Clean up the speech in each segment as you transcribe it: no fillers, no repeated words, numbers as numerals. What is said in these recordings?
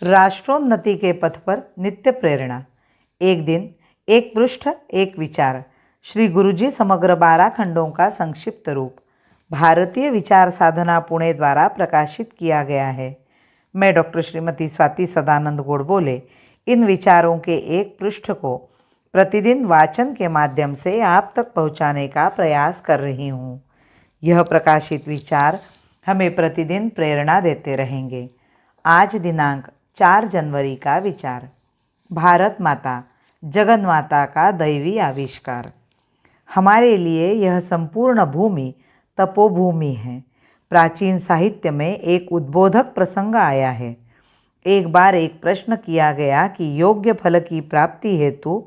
राष्ट्रोन्नति के पथ पर नित्य प्रेरणा। एक दिन, एक पृष्ठ, एक विचार। श्री गुरुजी समग्र 12 खंडों का संक्षिप्त रूप भारतीय विचार साधना पुणे द्वारा प्रकाशित किया गया है। मैं डॉक्टर श्रीमती स्वाति सदानंद गोडबोले इन विचारों के एक पृष्ठ को प्रतिदिन वाचन के माध्यम से आप तक पहुंचाने का प्रयास कर रही हूं। यह प्रकाशित विचार हमें प्रतिदिन प्रेरणा देते रहेंगे। आज दिनांक 4 जनवरी का विचार, भारत माता जगन माता का दैवी आविष्कार। हमारे लिए यह संपूर्ण भूमि तपोभूमि है। प्राचीन साहित्य में एक उद्बोधक प्रसंग आया है। एक बार एक प्रश्न किया गया कि योग्य फल की प्राप्ति हेतु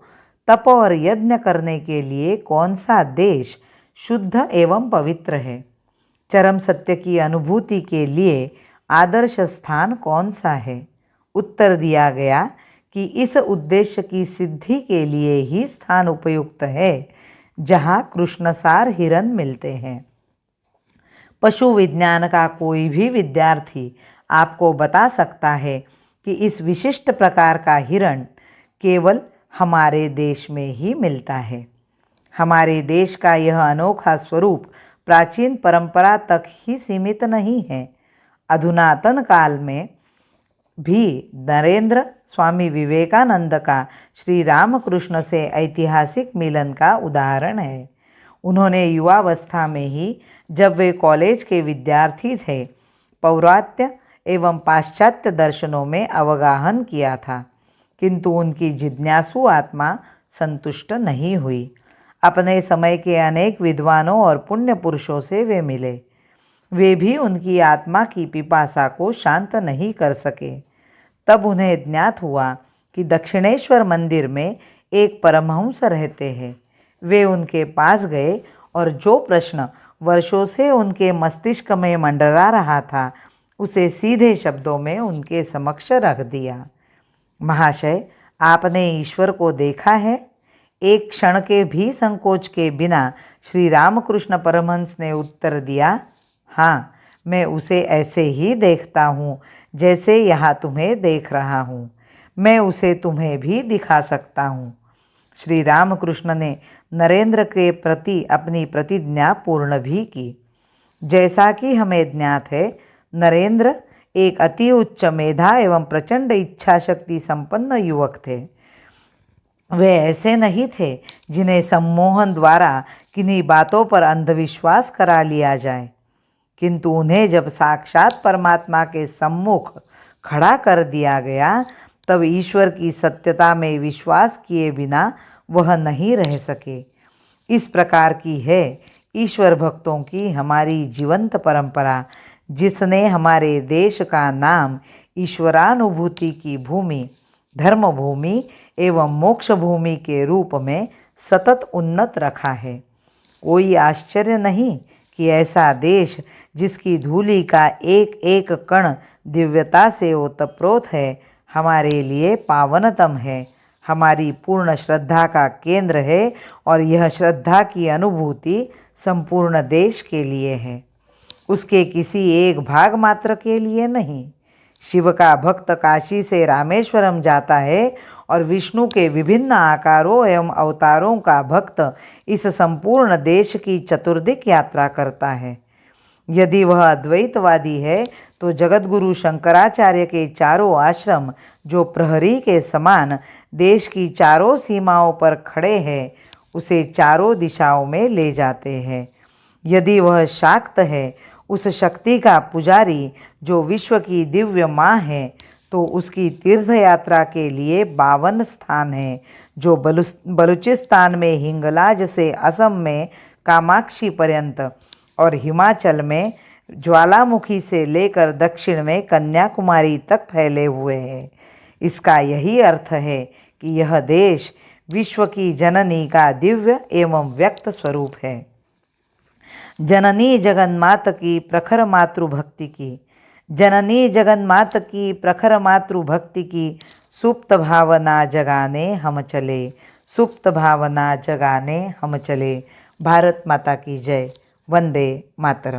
तप और यज्ञ करने के लिए कौन सा देश शुद्ध एवं पवित्र है। चरम सत्य की अनुभूति के लिए आदर्श स्थान कौन सा है। उत्तर दिया गया कि इस उद्देश्य की सिद्धि के लिए ही स्थान उपयुक्त है जहाँ कृष्णसार हिरण मिलते हैं। पशु विज्ञान का कोई भी विद्यार्थी आपको बता सकता है कि इस विशिष्ट प्रकार का हिरण केवल हमारे देश में ही मिलता है। हमारे देश का यह अनोखा स्वरूप प्राचीन परंपरा तक ही सीमित नहीं है। अधुनातन काल में भी नरेंद्र स्वामी विवेकानंद का श्री रामकृष्ण से ऐतिहासिक मिलन का उदाहरण है। उन्होंने युवावस्था में ही, जब वे कॉलेज के विद्यार्थी थे, पौरात्य एवं पाश्चात्य दर्शनों में अवगाहन किया था, किंतु उनकी जिज्ञासु आत्मा संतुष्ट नहीं हुई। अपने समय के अनेक विद्वानों और पुण्य पुरुषों से वे मिले। वे भी उनकी आत्मा की पिपासा को शांत नहीं कर सके। तब उन्हें ज्ञात हुआ कि दक्षिणेश्वर मंदिर में एक परमहंस रहते हैं। वे उनके पास गए और जो प्रश्न वर्षों से उनके मस्तिष्क में मंडरा रहा था, उसे सीधे शब्दों में उनके समक्ष रख दिया। महाशय, आपने ईश्वर को देखा है? एक क्षण के भी संकोच के बिना श्री रामकृष्ण परमहंस ने उत्तर दिया, हाँ, मैं उसे ऐसे ही देखता हूँ जैसे यहाँ तुम्हें देख रहा हूँ। मैं उसे तुम्हें भी दिखा सकता हूँ। श्री रामकृष्ण ने नरेंद्र के प्रति अपनी प्रतिज्ञा पूर्ण भी की। जैसा कि हमें ज्ञात है, नरेंद्र एक अति उच्च मेधा एवं प्रचंड इच्छा शक्ति संपन्न युवक थे। वे ऐसे नहीं थे जिन्हें सम्मोहन द्वारा किन्हीं बातों पर अंधविश्वास करा लिया जाए, किंतु उन्हें जब साक्षात परमात्मा के सम्मुख खड़ा कर दिया गया, तब ईश्वर की सत्यता में विश्वास किए बिना वह नहीं रह सके। इस प्रकार की है ईश्वर भक्तों की हमारी जीवंत परंपरा, जिसने हमारे देश का नाम ईश्वरानुभूति की भूमि, धर्म भूमि एवं मोक्ष भूमि के रूप में सतत उन्नत रखा है। कोई आश्चर्य नहीं कि ऐसा देश, जिसकी धूलि का एक एक कण दिव्यता से ओतप्रोत है, हमारे लिए पावनतम है, हमारी पूर्ण श्रद्धा का केंद्र है, और यह श्रद्धा की अनुभूति संपूर्ण देश के लिए है, उसके किसी एक भाग मात्र के लिए नहीं। शिव का भक्त काशी से रामेश्वरम जाता है और विष्णु के विभिन्न आकारों एवं अवतारों का भक्त इस संपूर्ण देश की चतुर्दिक यात्रा करता है। यदि वह अद्वैतवादी है तो जगतगुरु शंकराचार्य के चारों आश्रम, जो प्रहरी के समान देश की चारों सीमाओं पर खड़े हैं, उसे चारों दिशाओं में ले जाते हैं। यदि वह शाक्त है, उस शक्ति का पुजारी जो विश्व की दिव्य माँ है, तो उसकी तीर्थ यात्रा के लिए 52 स्थान हैं, जो बलूचिस्तान में हिंगलाज से असम में कामाक्षी पर्यंत और हिमाचल में ज्वालामुखी से लेकर दक्षिण में कन्याकुमारी तक फैले हुए हैं। इसका यही अर्थ है कि यह देश विश्व की जननी का दिव्य एवं व्यक्त स्वरूप है। जननी जगन्मात की प्रखर मातृभक्ति की, जननी जगन्मात की प्रखर मातृभक्ति की सुप्त भावना जगाने हम चले, सुप्त भावना जगाने हम चले। भारत माता की जय। वंदे मातरम।